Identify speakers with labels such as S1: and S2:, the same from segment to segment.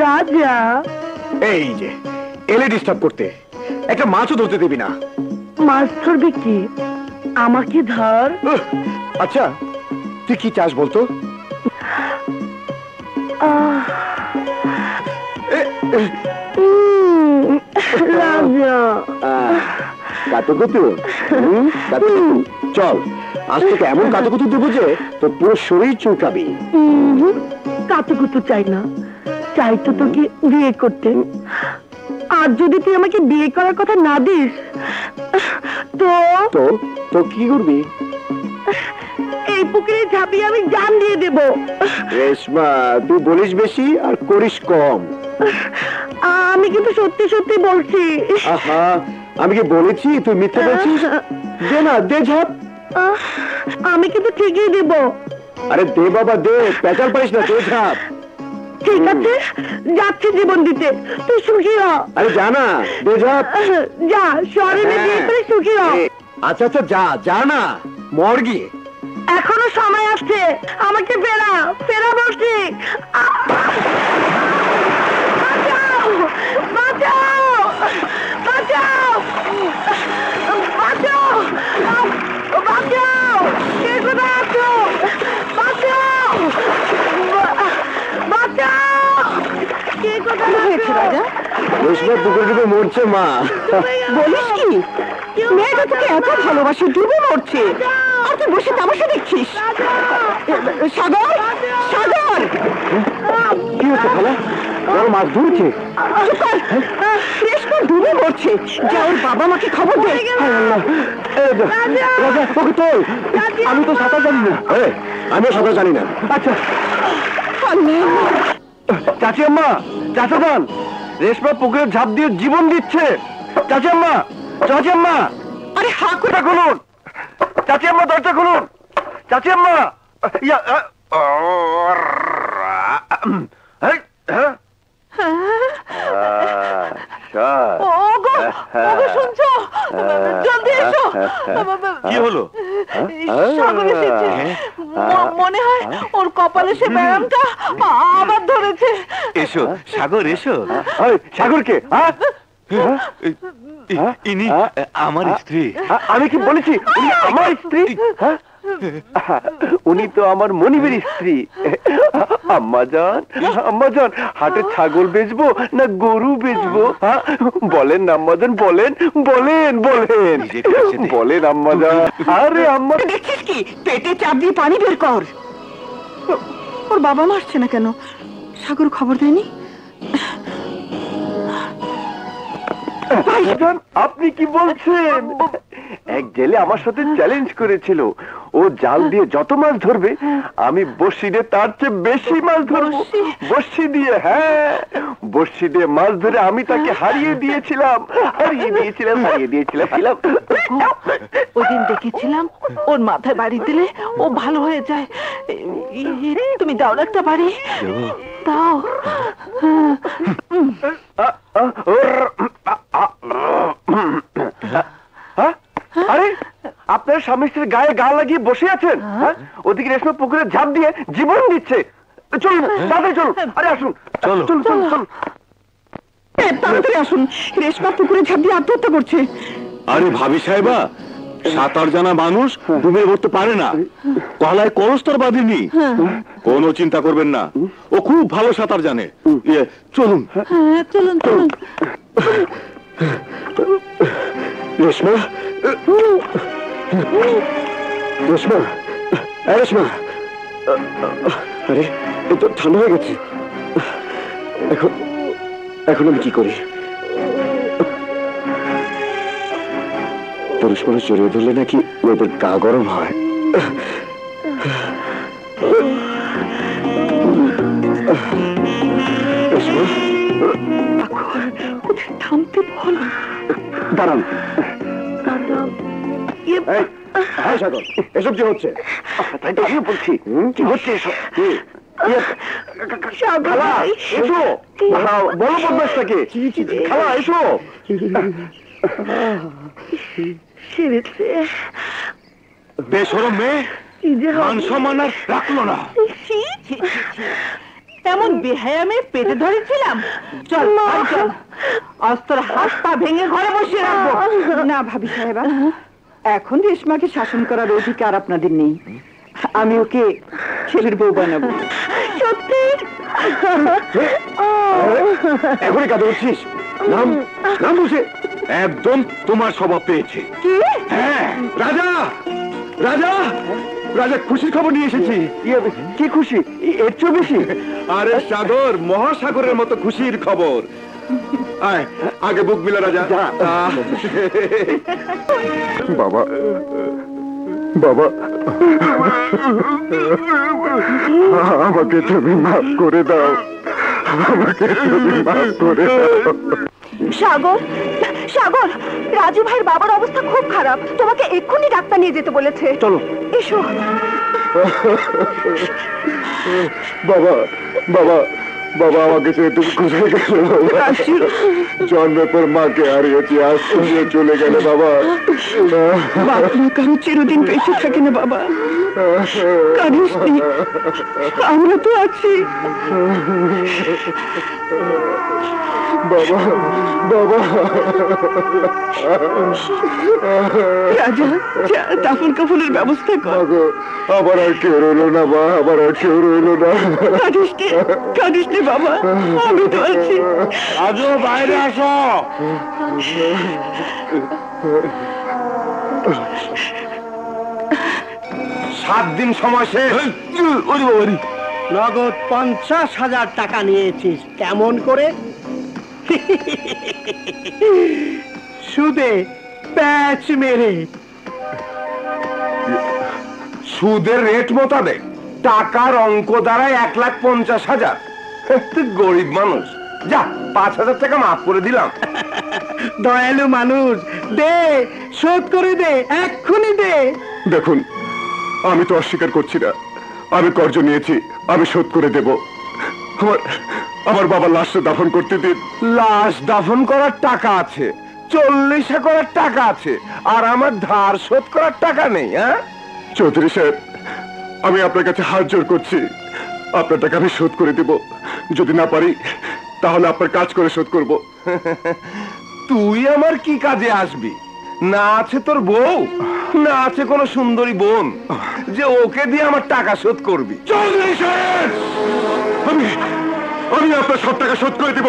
S1: রাজা
S2: এই যে এলে ডিস্টার্ব করতে, একটা মাছও ধরতে দিবি না।
S1: মাছ ধরবি কি? আমাকে ধর।
S2: আচ্ছা তুই কি চাস বলতো?
S1: রাজা
S2: কাতুকুতু, চল আজ থেকে এমন কাতুকুতু দেবো যে তোর পুরো শরীর চুলকাবি।
S1: কাতুকুতু চাই না, চাই তো তোকে বিয়ে করতে। আর যদি তুই আমাকে বিয়ে করার কথা না দিস তো
S2: তো তো কি করবি?
S1: এই পুকুরে ঝাঁপিয়ে আমি জান দিয়ে দেব।
S2: রেশমা তুই বলিস বেশি আর করিস কম।
S1: আমি কিন্তু সত্যি সত্যি বলছি।
S2: আহা আমি কি বলেছি তুই মিথ্যে বলছিস? দে না, দে ঝাঁপ।
S1: আমি কিন্তু ঠিকই দেব।
S2: আরে দে বাবা দে, পেঁচাল পারিস না, দে ঝাঁপ।
S1: ঠিক আছে, যাচ্ছি জীবন দিতে, তুই সুখী হ।
S2: আরে যা না, দে ঝাঁপ।
S1: যা শরীরে দিয়ে তুই সুখী হ।
S2: আচ্ছা আচ্ছা যা, যা না, মর গিয়ে।
S1: এখনো সময় আসছে, আমাকে ফেরা ফেরা বলছি। বাঁচাও বাঁচাও বাঁচাও বাঁচাও বাঁচাও, কে কোথায় আছো? বাঁচাও বাঁচাও, কে কোথায় আছো? রাজা
S2: রেশমা পুকুরে ডুবে মরছে মা।
S1: বলিস কি? মেয়েটা তোকে এত ভালোবাসে, ডুবে মরছে, আর তুই বসে তামাশা দেখছিস? সাগর সাগর,
S2: কি হচ্ছে খালা? ওর মাছ ধরছে।
S1: রেশমা ডুবে মরছে, যা ওর বাবা মাকে খবর দে।
S2: রাজা ওকে তোল, আমি তো সাঁতার জানি না। আমিও সাঁতার জানি না। আচ্ছা চাচি আম্মা, চাচা যান, রেশমা পুকুরে ঝাঁপ দিয়ে জীবন দিচ্ছে। চাচি আম্মা, চাচি আম্মা,
S1: আরে হা করে
S2: দরজা খুলুন, চাচি আম্মা দরজা খুলুন, চাচি আম্মা।
S1: শুনছো? জলদি এসো।
S2: কি হলো?
S1: সাগর এসেছে, মনে হয় ওর কপালে সে ব্যায়ামটা আবার ধরেছে।
S3: এসো সাগর, এসো।
S2: সাগরকে
S3: ইনি আমার স্ত্রী।
S2: আমি কি বলেছি উনি আমার স্ত্রী? উনি তো আমার মনিবের স্ত্রী। আম্মাজান, আম্মাজান, হাটে ছাগল বেচবো না গরু বেচবো? বলেন আম্মাজান, বলেন বলেন বলেন বলেন আম্মাজান। আরে আম্মা
S1: দেখছিস কি? পেটে চাপ দিয়ে পানি বের কর। ওর বাবা মারছে না কেন? সাগর খবর দেয়নি?
S2: আপনি কি বলছেন? এক জেলে আমার সাথে চ্যালেঞ্জ করেছিল, ও জাল দিয়ে যত মাছ ধরবে আমি বড়শি দিয়ে তার চেয়ে বেশি মাছ ধরবো। বড়শি দিয়ে, হ্যাঁ বড়শি দিয়ে মাছ ধরে আমি তাকে হারিয়ে দিয়েছিলাম।
S1: ওই দিন দেখেছিলাম ওর মাথায় বাড়ি দিলে ও ভালো হয়ে যায়। তুমি দাও একটা বাড়ি, দাও।
S2: আরে আপনার স্বামী স্ত্রীর গায়ে গা লাগিয়ে বসে আছেন, ওদিকে রেশমা পুকুরে ঝাঁপ দিয়ে জীবন দিচ্ছে। চলুন তাড়াতাড়ি চলুন। আরে আসুন,
S3: চলো
S2: চলুন চলুন চলুন,
S1: তাড়াতাড়ি আসুন। রেশমা পুকুরে ঝাঁপ দিয়ে আত্মহত্যা করছে।
S3: আরে ভাবি সাহেবা, সাঁতার জানা মানুষ ডুবে মরতে পারে না, গলায় কলস্তর বাঁধেনি। কোনো চিন্তা করবেন না, ও খুব ভালো সাঁতার জানে। চলুন
S1: চলুন চলুন।
S2: রেশমা, রেশমা, রেশমা, আরে এ তো ঠান্ডা হয়ে গেছে। এখন এখন আমি কি করি? পুরুষ মানুষ জড়িয়ে ধরলে নাকি ওদের গা গরম হয়।
S1: থামতে বল।
S2: দাঁড়ান। হ্যাঁ সাগর, এসব কি হচ্ছে? তাই তো আমিও বলছি, কি হচ্ছে এসব? খালা এসো, বলো বদমাশটাকে। খালা এসো।
S3: বেশরম মেয়ে, মান সম্মান আর রাখলো না।
S1: এমন বেহায়ামে পেটে ধরেছিলাম? চল চল, অস্ত্র হাত পা ভেঙে ঘরে বসিয়ে রাখবো।
S4: না ভাবি সাহেবা, এখন রেশমাকে শাসন করার অধিকার আপনাদের নেই। আমি ওকে ছেলের বউ বানাবো।
S1: সত্যি?
S2: এখনই কাঁদে উঠছিস? নাম নাম বসে
S3: একদম তোমার স্বভাব পেয়েছে।
S1: কি?
S3: হ্যাঁ, রাজা রাজা রাজা খুশির খবর নিয়ে এসেছি।
S2: কি খুশি? এর চেয়ে বেশি?
S3: আরে সাগর, মহাসাগরের মতো খুশির খবর। আয়, আগে বুক মিলা রাজা।
S2: বাবা বাবা, আমাকে তুমি মাফ করে দাও, আমাকে তুমি মাফ করে দাও।
S1: সাগর, সাগর, রাজু ভাইয়ের বাবার অবস্থা খুব খারাপ, তোমাকে এক্ষুনি ডাক্তার নিয়ে যেতে বলেছে।
S2: চলো।
S1: এসো।
S2: বাবা বাবা বাবা, আমাকে ছেড়ে তুমি কোথায় গেলে বাবা? জন্মের পর মাকে হারিয়েছি, আজ তুমিও চলে গেলে বাবা।
S4: কারো চিরদিন বেঁচে থাকে না বাবা, কাঁদিস নি, আমরা তো আছি।
S2: বাবা বাবা,
S4: রাজা, যা দাফন কাফনের ব্যবস্থা কর।
S2: মাগো, আবার আর কেউ রইল না মা, আবার আর কেউ রইল না।
S4: কাঁদিস নে বাবা, আমি তো আছি।
S3: আজও বাইরে আসো।
S5: 7 দিন সময় শেষ।
S6: নগদ 50,000 টাকা নিয়েছিস, কেমন করে? সুদে প্যাচ মেরে।
S5: সুদের রেট মোতাবেক টাকার অঙ্ক দাঁড়ায় 1,50,000। তুই গরিব মানুষ, যা 5,000 টাকা মাফ করে দিলাম।
S6: দয়ালু মানুষ, দে, শোধ করে দে, এক্ষুনি দে।
S2: দেখুন, আমি তো অস্বীকার করছি না, আমি কর্জ নিয়েছি, আমি শোধ করে দেব। আমার বাবার লাশটা দাফন করতে দিন।
S5: লাশ দাফন করার টাকা আছে, 40 করার টাকা আছে, আর আমার ধার শোধ করার টাকা নেই। হ্যাঁ
S2: চৌধুরী সাহেব, আমি আপনার কাছে হাত জোর করছি, আপনার টাকা আমি শোধ করে দেব। যদি না পারি তাহলে আপনার কাজ করে শোধ করব।
S5: তুই আমার কি কাজে আসবি? না আছে তোর বউ, না আছে কোনো সুন্দরী বোন যে ওকে দিয়ে আমার টাকা শোধ করবি।
S2: চৌধুরী সাহেব, আমি আপনার সব টাকা শোধ করে দিব,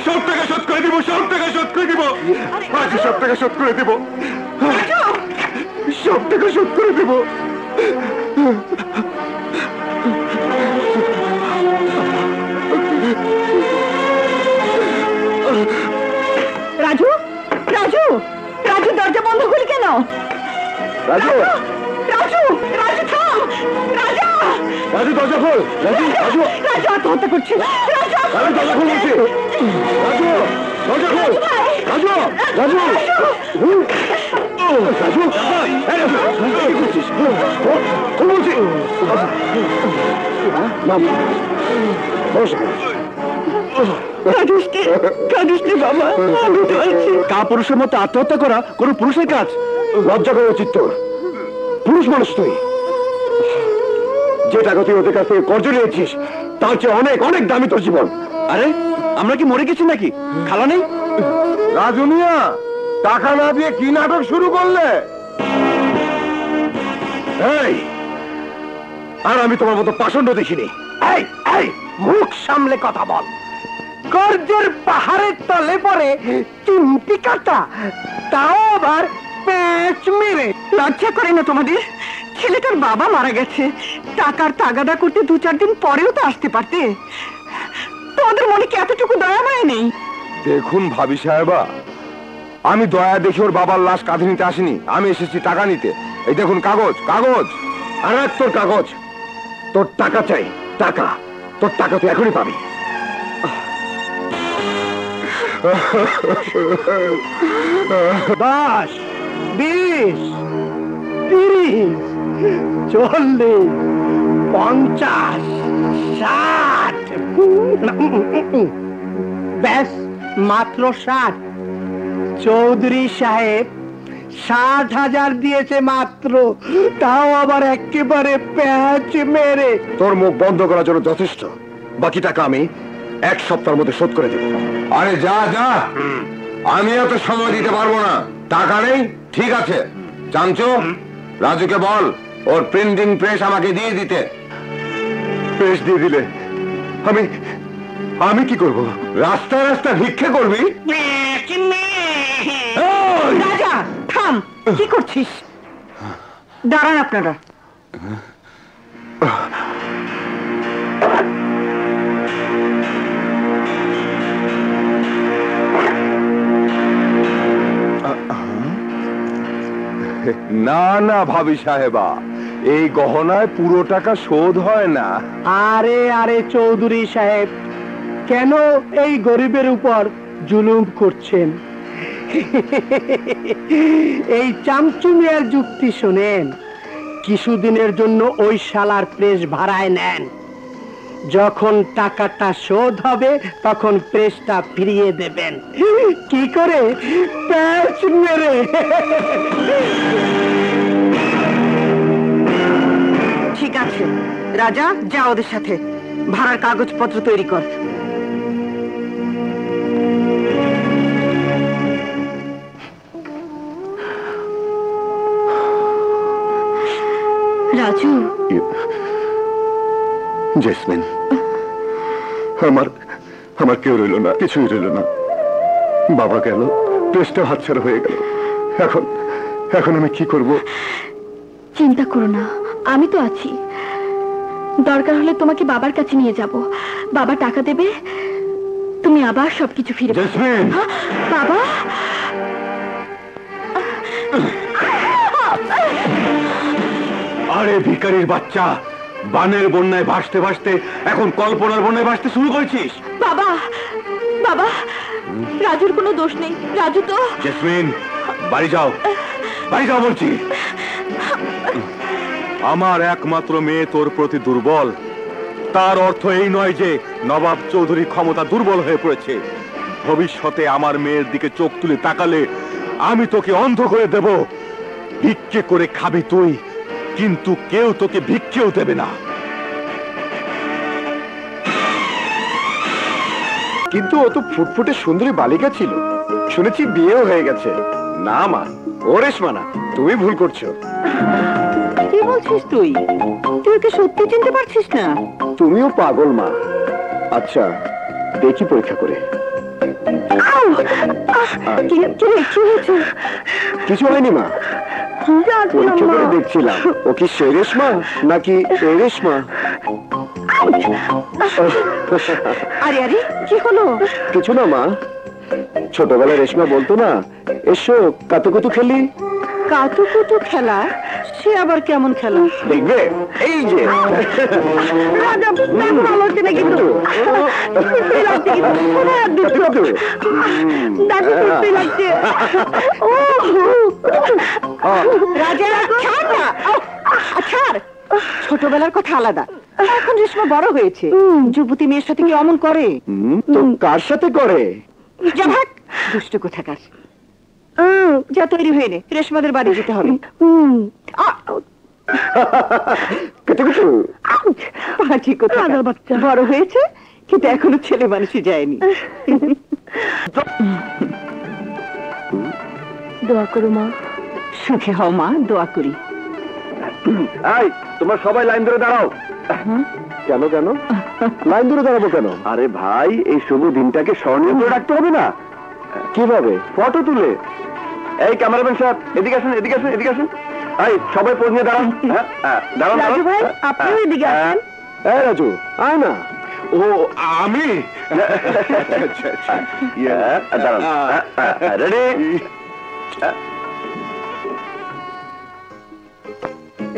S2: সব টাকা শোধ করে দিব, সব টাকা শোধ করে দিব, আজ সব টাকা শোধ করে দিব, সব টাকা শোধ করে দিব।
S1: রাজু, রাজু, রাজু, দরজা বন্ধ করি কেন?
S2: রাজু,
S1: রাজু, রাজু থাম, রাজা,
S2: রাজু দরজা খোল, রাজু, রাজু,
S1: রাজু আত্মহত্যা করছে, রাজু
S2: রাজু দরজা খোল বলছি, রাজু দরজা খোল, রাজু, রাজু, রাজু, কি করছিস? খোল বলছি।
S4: কাঁদিস নে বাবা, আমি তো আছি।
S2: কাপুরুষের মতো আত্মহত্যা করা কোন পুরুষের কাজ? লজ্জা করা উচিত তোর। পুরুষ মানুষ তুই, যে টাকা তুই ওদের কাছ থেকে কর্জ নিয়েছিস তার চেয়ে অনেক অনেক দামি তোর জীবন। আরে আমরা কি মরে গেছি নাকি? খালা নেই?
S5: রাজু মিয়া, টাকা না দিয়ে কি নাটক শুরু করলে?
S2: এই, আর আমি তোমার মতো পাষণ্ড দেখিনি।
S6: এই, এই, মুখ সামলে কথা বল। কর্জের পাহাড়ের তলে পরে চিমটি কাটা, তাও আবার প্যাঁচ মেরে।
S4: লজ্জা করে না তোমাদের? ছেলেটার বাবা মারা গেছে, টাকার তাগাদা করতে 2-4 দিন পরেও তো আসতে পারতে। তোমাদের মনে কি এতটুকু দয়া মায়া নেই?
S5: দেখুন ভাবি সাহেবা, আমি দয়া দেখে ওর বাবার লাশ কাঁধে নিতে আসিনি, আমি এসেছি টাকা নিতে। এই দেখুন কাগজ, কাগজ।
S2: আর এক তোর কাগজ, তোর টাকা চাই, টাকা, তোর টাকা তুই এখনই পাবি।
S6: 10, 20, 30, 40, 50, 60। ব্যাস, মাত্র 60। চৌধুরী সাহেব 60,000 দিয়েছে মাত্র, তাও আবার একেবারে প্যাঁচ মেরে।
S2: তোর মুখ বন্ধ করার জন্য যথেষ্ট।
S3: বাকি টাকা আমি 1 সপ্তাহের মধ্যে শোধ করে দেব।
S5: আরে যা যা, আমি এত সময় দিতে পারবো না। টাকা নেই, ঠিক আছে। চাঞ্চু, রাজুকে বল ওর প্রিন্টিং প্রেস আমাকে দিয়ে দিতে।
S3: প্রেস দিয়ে দিলে আমি আমি কি করব?
S5: রাস্তায় রাস্তায় ভিক্ষে করবি?
S4: রাজা থাম, কি করছিস? দাঁড়ান আপনারা।
S5: না না ভাবি সাহেবা, এই গহনায় পুরো টাকা শোধ হয় না।
S6: আরে আরে চৌধুরী সাহেব, কেন এই গরিবের উপর জুলুম করছেন? এই চামচুমিয়ার যুক্তি শোনেন। কিছুদিনের জন্য ওই শালার প্রেস ভাড়ায় নেন, যখন টাকাটা শোধ হবে তখন প্রেসটা ফিরিয়ে দেবেন। কি করে? প্যাচ মেরে।
S4: ঠিক আছে রাজা, যা ওদের সাথে ভাড়ার কাগজপত্র তৈরি কর।
S1: রাজু,
S3: জেসমিন, আমার আমার কেউ রইল না, কিছুই রইল না। বাবা গেল, প্রেসটা হাতছাড়া হয়ে গেল। এখন এখন আমি কি করব?
S1: চিন্তা করো না, আমি তো আছি। দরকার হলে তোমাকে বাবার কাছে নিয়ে যাব, বাবা টাকা দেবে, তুমি আবার সবকিছু ফিরে পাবে।
S3: জেসমিন,
S1: বাবা,
S3: আরে ভিখারির বাচ্চা, বানের বন্যায় ভাসতে ভাসতে এখন কল্পনার বন্যায় ভাসতে শুরু করেছিস।
S1: বাবা, বাবা, রাজুর কোনো দোষ নেই। রাজু তো...
S3: জেসমিন, বাড়ি যাও, বাড়ি যাও বলছি। আমার একমাত্র মেয়ে তোর প্রতি দুর্বল, তার অর্থ এই নয় যে নবাব চৌধুরী ক্ষমতা দুর্বল হয়ে পড়েছে। ভবিষ্যতে আমার মেয়ের দিকে চোখ তুলে তাকালে আমি তোকে অন্ধ করে দেব। ভিক্ষে করে খাবি তুই, কিন্তু কেউ তোকে ভিক্ষেও দেবে না।
S2: কিন্তু ও তো ফুটফুটে সুন্দরী বালিকা ছিল, শুনেছি বিয়েও হয়ে গেছে। না মা, ও রেশমা না, তুমি ভুল করছো।
S4: কি বলছিস তুই? তুই কি সত্যি চিনতে পারছিস না?
S2: তুমিও পাগল মা। আচ্ছা, দেখি পরীক্ষা করে। কিছু হয়নি মা, পরীক্ষা করে দেখছিলাম ও কি সেই রেশমা নাকি এই রেশমা।
S4: আরে আরে, কি হলো?
S2: কিছু না মা, ছোটবেলায় রেশমা বলতো না, এসো কাতুকুতু খেলি।
S4: কাতুকুতু খেলা? সে আবার কেমন খেলা?
S2: দেখবে, এই যে
S1: ভালো হচ্ছে না কিন্তু, লাগছে।
S4: রাজা, ছাড় না, ছাড়। ছোটবেলার কথা আলাদা, এখন রেশমা বড় হয়েছে। যুবতী মেয়ের সাথে কি অমন করে?
S2: তো কার সাথে করে?
S4: যা ভাগ, দুষ্ট কোথাকার। যা, তৈরি হয়ে নে, রেশমাদের বাড়ি যেতে হবে। পাঁচি কোথাকার, বড় হয়েছে কিন্তু এখনো ছেলে মানুষই যায়নি।
S1: দোয়া করো মা।
S4: সুখে হও মা, দোয়া করি।
S2: এই, তোমরা সবাই লাইন ধরে দাঁড়াও। কেন কেন লাইন ধরে দাঁড়াবো কেন? আরে ভাই, এই শুভ দিনটাকে স্মরণীয় করে রাখতে হবে না? কিভাবে? ফটো তুলে। এই ক্যামেরাম্যান সাহেব, এদিকে আসেন, এদিকে আসেন, এদিকে আসেন। এই, সবাই পোজ নিয়ে দাঁড়ান। দাঁড়ান,
S1: রাজু ভাই, আপনিও এদিকে আসেন।
S2: এই রাজু, আয় না।
S3: ও, আমি?
S2: দাঁড়ান, রেডি?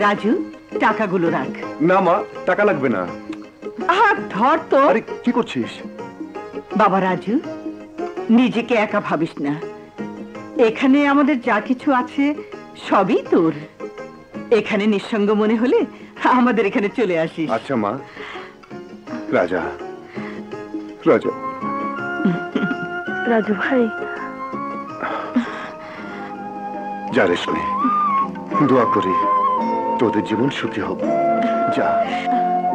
S4: রাজু, টাকাগুলো রাখ।
S3: না মা, টাকা লাগবে না।
S4: ধর তো।
S3: আরে কি করছিস?
S4: বাবা রাজু, নিজেকে একা ভাবিস না। এখানে আমাদের যা কিছু আছে সবই তোর। এখানে নিঃসঙ্গ মনে হলে আমাদের এখানে চলে আসিস।
S3: আচ্ছা মা। রাজা, রাজা,
S1: রাজু ভাই,
S3: যা রেশমি, দোয়া করি তোদের জীবন সুখী হোক। যা।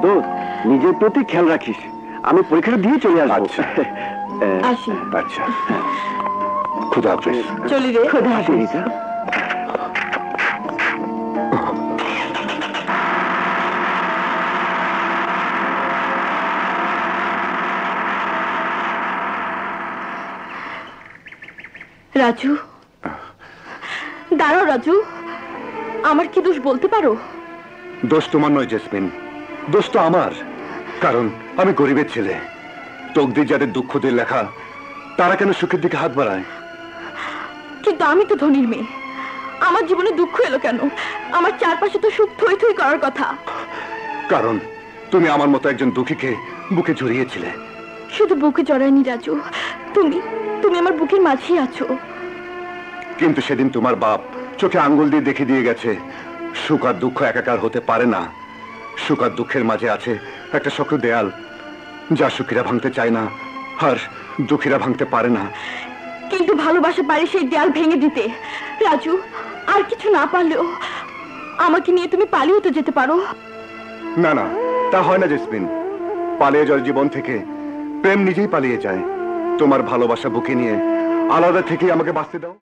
S2: দোস্ত, নিজের প্রতি খেয়াল রাখিস, আমি পরীক্ষাটা দিয়ে চলে আসবো।
S5: আচ্ছা।
S1: আসি।
S5: আচ্ছা, খুদা হাফেজ।
S4: চলি রে।
S1: খোদা
S2: আসি,
S1: হাফেজ।
S2: রিতা।
S1: রাজু, দাঁড়াও রাজু, আমার কি দোষ বলতে পারো?
S5: দোষ তোমার নয় জেসমিন, দোষ তো আমার। কারণ আমি গরিবের ছেলে। তকদির যাদের দুঃখ দিয়ে লেখা, তারা কেন সুখের দিকে হাত বাড়ায়?
S1: কিন্তু আমি তো ধনীর মেয়ে, আমার জীবনে দুঃখ এলো কেন? আমার চারপাশে তো সুখ থই থই করার কথা।
S5: কারণ তুমি আমার মতো একজন দুঃখীকে বুকে জড়িয়েছিলে।
S1: শুধু বুকে জড়ায়নি রাজু, তুমি তুমি আমার বুকের মাঝেই আছো।
S5: কিন্তু সেদিন তোমার বাপ চোখে আঙ্গুল দিয়ে দেখে দিয়ে গেছে, সুখ আর দুঃখ একাকার হতে পারে না। সুখ আর দুঃখের মাঝে আছে একটা শক্ত দেয়াল, যা সুখীরা ভাঙতে চায় না আর দুঃখীরা ভাঙতে পারে না।
S1: কিন্তু ভালোবাসা পারে সেই দেয়াল ভেঙে দিতে। রাজু, আর কিছু না পারলেও আমাকে নিয়ে তুমি পালিয়ে তো যেতে পারো।
S5: না না, তা হয় না জেসমিন। পালিয়ে যাওয়ার জীবন থেকে প্রেম নিজেই পালিয়ে যায়। তোমার ভালোবাসা বুকে নিয়ে আলাদা থেকে আমাকে বাঁচতে দাও।